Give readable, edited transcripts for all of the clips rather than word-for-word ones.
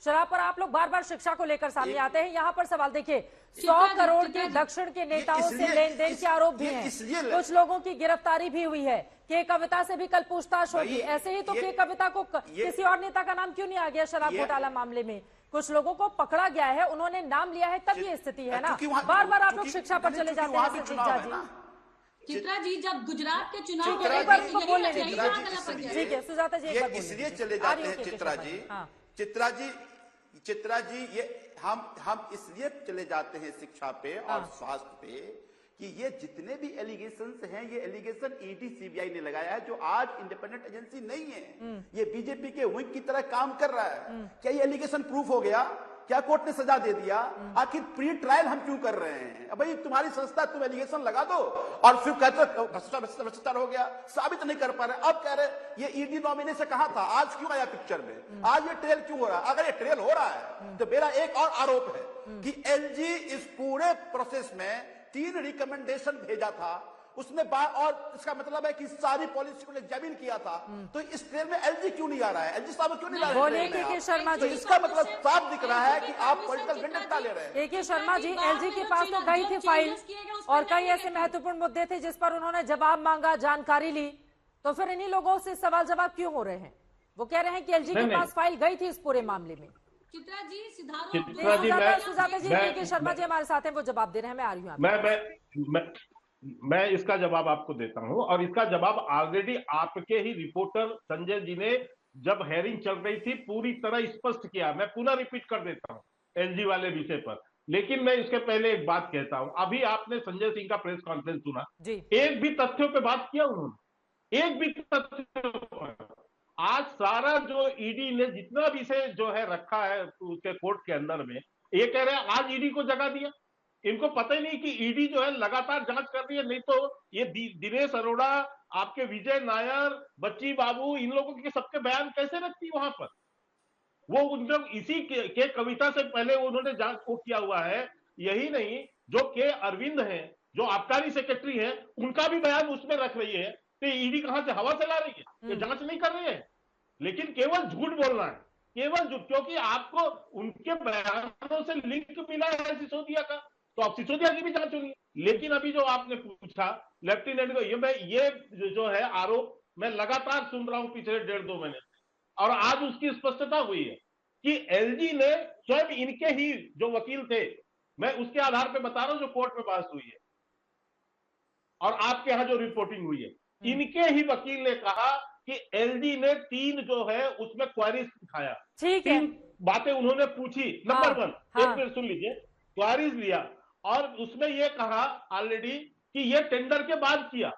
शराब पर आप लोग बार बार शिक्षा को लेकर सामने आते हैं। यहाँ पर सवाल देखिए, 100 करोड़ के दक्षिण के नेताओं से लेन देन के आरोप भी हैं, कुछ लोगों की गिरफ्तारी भी हुई है। के कविता से भी कल पूछताछ होगी। ऐसे ही तो के कविता को किसी और नेता का नाम क्यों नहीं आ गया शराब घोटाला मामले में? कुछ लोगों को पकड़ा गया है, उन्होंने नाम लिया है, तब ये स्थिति है ना। बार बार आप लोग शिक्षा पर चले जाते हैं। चित्रा जी, जब गुजरात के चुनाव ठीक है सुजाता जी, एक बार इसलिए चले जाते हैं चित्रा जी, ये हम इसलिए चले जाते हैं शिक्षा पे और स्वास्थ्य पे कि ये जितने भी एलिगेशंस हैं, ये एलिगेशन ईडी सीबीआई ने लगाया है, जो आज इंडिपेंडेंट एजेंसी नहीं है। ये बीजेपी के विंग की तरह काम कर रहा है। क्या ये एलिगेशन प्रूफ हो गया? क्या कोर्ट ने सजा दे दिया? आखिर प्री ट्रायल हम क्यों कर रहे हैं? भाई तुम्हारी संस्था, तुम एलिगेशन लगा दो और फिर कहते भ्रष्टाचार हो गया, साबित नहीं कर पा रहे। अब कह रहे ये ईडी नॉमिनी से कहा था, आज क्यों आया पिक्चर में? आज ये ट्रेल क्यों हो रहा है? अगर ये ट्रेल हो रहा है तो मेरा एक और आरोप है कि एलजी इस पूरे प्रोसेस में 3 रिकमेंडेशन भेजा था, उसमें और इसका मतलब है कि सारी पॉलिसी को एग्जामिन किया था। तो इस ट्रेल में एलजी क्यों नहीं आ रहा है? एलजी साहब क्यों नहीं आ रहे हैं? शर्मा जी, तो इसका मतलब साफ दिख रहा है कि आप पॉलिटिकल वेंडetta ले रहे हैं। के शर्मा जी, एलजी के पास तो गई थी फाइल और कई ऐसे महत्वपूर्ण मुद्दे थे जिस पर उन्होंने जवाब मांगा, जानकारी ली, तो फिर इन्हीं लोगों से सवाल जवाब क्यों हो रहे हैं? वो कह रहे हैं कि एलजी के पास फाइल गई थी इस पूरे मामले में। चित्रा जी, सुजाता जी, के शर्मा जी हमारे साथ हैं, वो जवाब दे रहे हैं। मैं आ रही हूँ, मैं इसका जवाब आपको देता हूं, और इसका जवाब ऑलरेडी आपके ही रिपोर्टर संजय जी ने जब हेयरिंग चल रही थी पूरी तरह स्पष्ट किया। मैं पुनः रिपीट कर देता हूं एलजी वाले विषय पर, लेकिन मैं इसके पहले एक बात कहता हूं। अभी आपने संजय सिंह का प्रेस कॉन्फ्रेंस सुना, एक भी तथ्यों पे बात किया उन्होंने? एक भी तथ्य? आज सारा जो ईडी ने जितना विषय जो है रखा है उसके कोर्ट के अंदर में, ये कह रहे हैं आज ईडी को जगह दिया। इनको पता ही नहीं कि ईडी जो है लगातार जांच कर रही है। नहीं तो ये दिनेश अरोड़ा, आपके विजय नायर, बच्ची बाबू, इन लोगों के सबके बयान कैसे रखती वहां पर? वो उन लोग इसी के कविता से पहले उन्होंने जांच को किया हुआ है। यही नहीं, जो के अरविंद हैं, जो आबकारी सेक्रेटरी हैं, उनका भी बयान उसमें रख रही है। तो ईडी कहां से हवा चला रही है? ये जांच नहीं कर रही है, लेकिन केवल झूठ बोलना है, केवल झूठ, क्योंकि आपको उनके बयानों से लिंक मिला है सिसोदिया का, तो अब सिसोदिया की भी जांच होगी। लेकिन अभी जो आपने पूछा लेफ्टिनेंट को, ये जो है आरोप मैं लगातार सुन रहा हूं पिछले 1.5-2 महीने से, और आज उसकी स्पष्टता हुई है कि एलजी ने स्वयं, इनके ही जो वकील थे, मैं उसके आधार पर बता रहा हूं जो कोर्ट में बहस हुई है और आपके यहां जो रिपोर्टिंग हुई है, इनके ही वकील ने कहा कि एलजी ने 3 जो है उसमें क्वेरीज दिखाया। 3 बातें उन्होंने पूछी। नंबर 1, एक मिनट सुन लीजिए, क्वेरीज लिया और उसमें यह कहा ऑलरेडी कि ये टेंडर के बाद किया।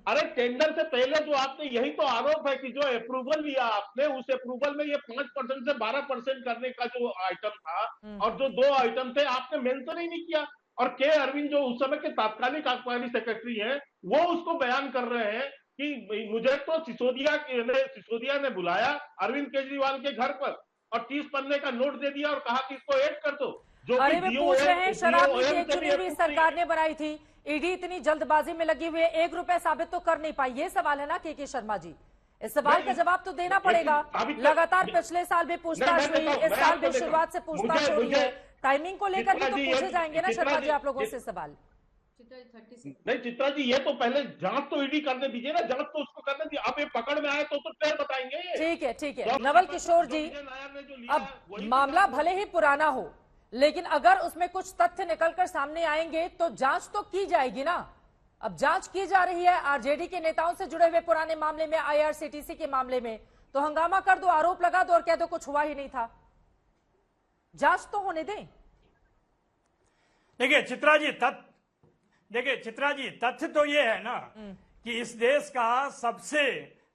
अरे टेंडर से पहले जो आपने, यही तो आरोप है कि जो अप्रूवल लिया आपने, उस अप्रूवल में ये 5% से 12% करने का जो आइटम था और जो 2 आइटम थे आपने मेंशन ही नहीं किया। और के अरविंद जो उस समय के तात्कालिक आबकारी सेक्रेटरी हैं, वो उसको बयान कर रहे हैं कि मुझे तो सिसोदिया ने बुलाया अरविंद केजरीवाल के घर पर और 30 पन्ने का नोट दे दिया और कहा कि इसको ऐड कर दो। अरे वे पूछ रहे हैं, शराब नीति चुनी हुई सरकार ने बनाई थी, ईडी इतनी जल्दबाजी में लगी हुई है, 1 रुपए साबित तो कर नहीं पाई। ये सवाल है ना के शर्मा जी, इस सवाल का जवाब तो देना पड़ेगा। लगातार पिछले साल भी पूछताछ हुई, इस साल भी शुरुआत से पूछताछ हो रही है, टाइमिंग को लेकर भी तो पूछे जाएंगे ना शर्मा जी आप लोगों से सवाल। नहीं चित्रा जी, ये तो पहले जांच तो ईडी करने दीजिए ना, जांच तो उसको करने दीजिए। अब ये पकड़ में आए तो फिर बताएंगे। ठीक है नवल किशोर जी, अब मामला भले ही पुराना हो, लेकिन अगर उसमें कुछ तथ्य निकलकर सामने आएंगे तो जांच तो की जाएगी ना। अब जांच की जा रही है आरजेडी के नेताओं से जुड़े हुए पुराने मामले में, आईआरसीटीसी के मामले में, तो हंगामा कर दो, आरोप लगा दो और कह दो कुछ हुआ ही नहीं था। जांच तो होने दें। देखिए चित्रा जी, तथ्य तो ये है ना कि इस देश का सबसे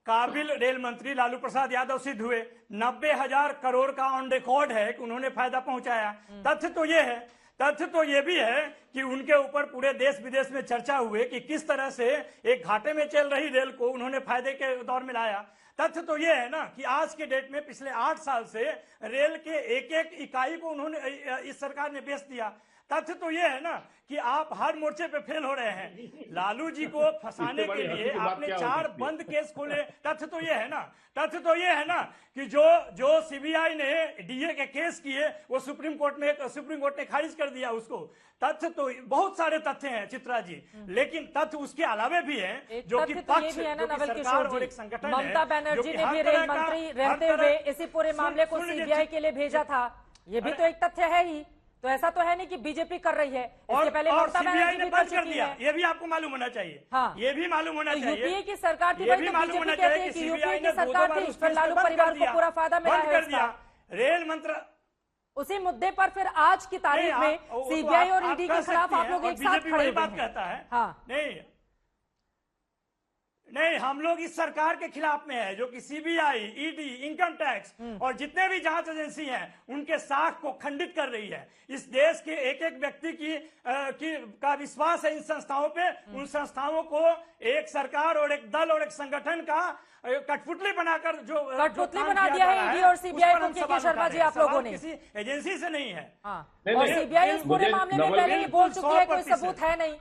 काबिल रेल मंत्री लालू प्रसाद यादव सिद्ध हुए। 90,000 करोड़ का ऑन रिकॉर्ड है कि उन्होंने फायदा पहुंचाया। तथ्य तो ये है, तथ्य तो ये भी है कि उनके ऊपर पूरे देश विदेश में चर्चा हुए कि किस तरह से एक घाटे में चल रही रेल को उन्होंने फायदे के दौर में लाया। तथ्य तो ये है ना कि आज के डेट में पिछले 8 साल से रेल के एक एक इकाई को उन्होंने, इस सरकार ने बेच दिया। तथ्य तो ये है ना कि आप हर मोर्चे पे फेल हो रहे हैं। लालू जी को फंसाने के लिए आपने 4 बंद केस खोले। तथ्य तो ये है ना कि जो सीबीआई ने डीए के केस किए वो सुप्रीम कोर्ट ने खारिज कर दिया उसको। तथ्य तो बहुत सारे तथ्य हैं चित्रा जी, लेकिन तथ्य उसके अलावे भी हैं जो कि पक्ष सरकार और एक संगठन है। ममता बनर्जी ने भी रेल मंत्री रहते हुए इसी पूरे मामले को सीबीआई के लिए भेजा था, ये भी तो एक तथ्य है ही। तो ऐसा तो है नहीं कि बीजेपी कर रही है, इसके पहले ममता बनर्जी ने बंद कर दिया। ये भी आपको मालूम होना चाहिए। हाँ, ये भी मालूम होना चाहिए। यूपीए की सरकार थी, वही तो बीजेपी कहती है कि यूपीए की सरकार थी, फिर लालू परिवार को पूरा फायदा मिला है इसका। रेल मंत्री उसी मुद्दे पर फिर आज की तारीख में सीबीआई और ईडी के खिलाफ आप लोग एक साथ खड़े हुए बात हैं। कहता है। हाँ, नहीं, हम लोग इस सरकार के खिलाफ में है जो कि सीबीआई, ईडी, इनकम टैक्स और जितने भी जांच एजेंसी हैं उनके साख को खंडित कर रही है। इस देश के एक एक व्यक्ति का विश्वास है इन संस्थाओं पे। उन संस्थाओं को एक सरकार और एक दल और एक संगठन का कठपुतली बनाकर कठपुतली बना दिया है ईडी और सीबीआई को। के शर्मा जी, आप लोगों ने किसी एजेंसी से नहीं है। और सीबीआई इस पूरे मामले में पहले ही बोल चुकी है, कोई सबूत है नहीं।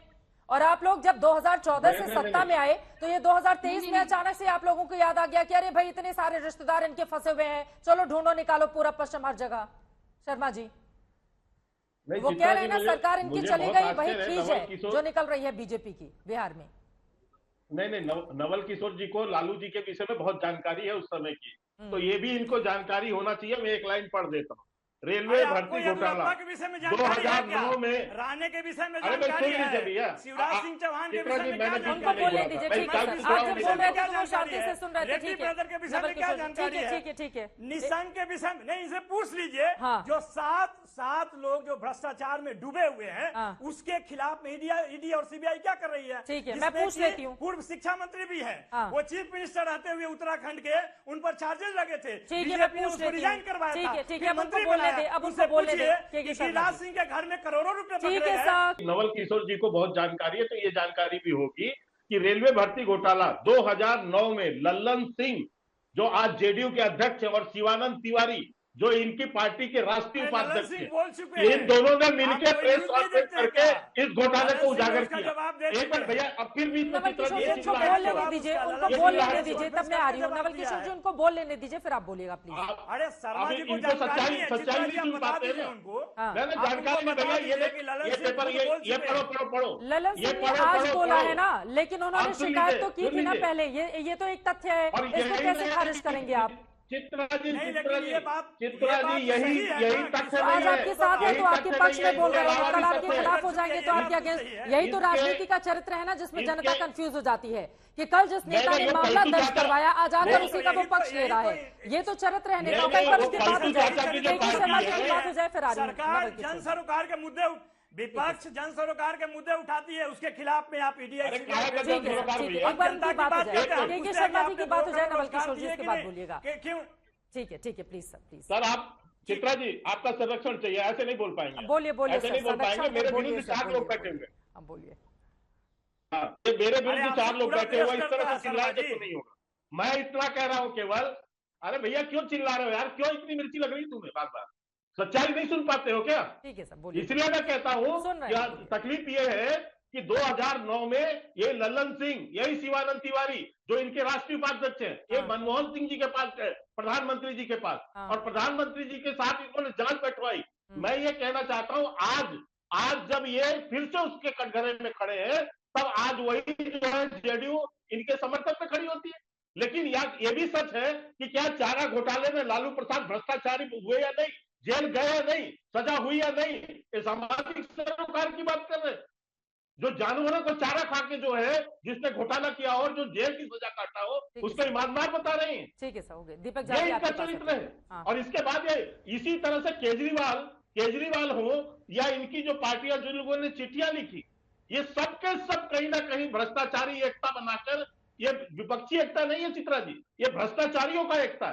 और आप लोग जब 2014 से सत्ता में आए तो ये 2023 में अचानक से आप लोगों को याद आ गया कि अरे भाई इतने सारे रिश्तेदार इनके फंसे हुए हैं, चलो ढूंढो निकालो पूरा पश्चिम हर जगह। शर्मा जी वो कह रहे हैं ना सरकार इनकी चली गई, वही खींच है जो निकल रही है बीजेपी की बिहार में। नहीं, नवल किशोर जी को लालू जी के विषय में बहुत जानकारी है उस समय की, तो ये भी इनको जानकारी होना चाहिए। मैं एक लाइन पढ़ देता हूँ। रेलवे भर्ती घोटाला 2009 में, राणे के विषय में जानकारी है, शिवराज सिंह चौहान के विषय में क्या उनको बोलने दीजिए। ठीक है सर, आप जब बोल रहे थे तो शांति से सुन रहे थे। रेड्डी ब्रदर के विषय में क्या जानकारी है? ठीक है। निशंक के विषय में नहीं, इसे पूछ लीजिए। जो सात लोग जो भ्रष्टाचार में डूबे हुए हैं उसके खिलाफ में ईडी और सीबीआई क्या कर रही है? ठीक है, मैं पूछ लेती हूँ। पूर्व शिक्षा मंत्री भी है, वो चीफ मिनिस्टर रहते हुए उत्तराखंड के, उन पर चार्जेस लगे थे। ठीक है, मैं पूछ लेती हूँ। ठीक है, मंत्री बोलने दे, अब उनसे बोलने दे। शिवराज सिंह के घर में करोड़ों रुपए ठीक है साहब। नवल किशोर जी को बहुत जानकारी है, तो ये जानकारी भी होगी कि रेलवे भर्ती घोटाला 2009 में लल्लन सिंह जो आज जेडीयू के अध्यक्ष है और शिवानंद तिवारी जो इनकी पार्टी के राष्ट्रीय उपाध्यक्ष हैं, इन दोनों ने मिलकर प्रेस कॉन्फ्रेंस करके इस घोटाले को उजागर किया। एक बार भैया, अब फिर बीच में नवल किशोर जी उनको बोल लेने दीजिए, उनको बोल लेने दीजिए, तब मैं आ रही हूँ। नवल किशोर जी उनको बोल लेने दीजिए, फिर आप बोलिएगा प्लीज। अरे शर्मा जी को सच्चाई नहीं सुन पाते हैं उनको। मैंने जानकारी नहीं भैया, ये पेपर ये पढ़ो ललन सिंह ने आज बोला है ना, लेकिन उन्होंने शिकायत तो की थी ना पहले। ये तो एक तथ्य है, इसको कैसे खारिज करेंगे आप? चित्रा जी यही तथ्य आज आपके साथ है तो आपके पक्ष में बोल रहे हैं, कल आपके खिलाफ हो जाएंगे तो आपके अगेंस्ट। यही तो राजनीति का चरित्र है ना, जिसमें जनता कंफ्यूज हो जाती है कि कल जिस नेता ने मामला दर्ज करवाया आज आकर उसी का वो पक्ष ले रहा है। ये तो चरित्र है नेताओं का। पक्ष की बात हो जाए, शर्मा जी की बात हो जाए, फिर आ सरकार जन सरोकार के मुद्दे, विपक्ष जन सरोकार के मुद्दे उठाती है, उसके खिलाफ में आप ईडी एक बार उनकी बात हो जाए, के शर्मा जी की बात हो जाए, नवल किशोर जी उसके बाद बोलिएगा। क्यों? ठीक है प्लीज सर, सर आप चित्रा जी आपका संरक्षण चाहिए, ऐसे नहीं बोल पाएंगे। बोलिए ऐसे नहीं बोल पाएंगे। मेरे विरुद्ध 4 लोग बैठे हुए, अब बोलिए। मेरे विरुद्ध 4 लोग बैठे हुए, इस तरह से चिल्लाए तो नहीं होगा। मैं इतना कह रहा हूँ केवल, अरे भैया क्यों चिल्ला रहे हो यार, क्यों इतनी मिर्ची लग रही है तुम्हें बार बार? सच्चाई नहीं सुन पाते हो क्या? ठीक है सर, बोलिए। इसलिए मैं कहता हूँ तकलीफ ये है कि 2009 में ये लल्लन सिंह, यही शिवानंद तिवारी जो इनके राष्ट्रीय उपाध्यक्ष हैं, ये मनमोहन सिंह जी के पास गए, प्रधानमंत्री जी के पास, और प्रधानमंत्री जी के साथ इन्होंने जांच बैठवाई। मैं ये कहना चाहता हूँ आज जब ये फिर से उसके कटघरे में खड़े हैं, तब आज वही जो है जेडीयू इनके समर्थन में खड़ी होती है। लेकिन ये भी सच है कि क्या चारा घोटाले में लालू प्रसाद भ्रष्टाचारी हुए या नहीं, जेल गए या नहीं, सजा हुई या नहीं, ये सामाजिक सरोकार की बात कर रहे हैं। जो जानवरों को चारा खा के जो है जिसने घोटाला किया और जो जेल की सजा काटा हो उसको ईमानदार बता रहे हैं। ठीक है सर, हो गए। दीपक ये इनका चरित्र है। और इसके बाद ये इसी तरह से केजरीवाल हो या इनकी जो पार्टियां, जो लोगों ने चिट्ठियां लिखी, ये सब के सब कहीं ना कहीं भ्रष्टाचारी एकता बनाकर, ये विपक्षी एकता नहीं है चित्रा जी, ये भ्रष्टाचारियों का एकता है।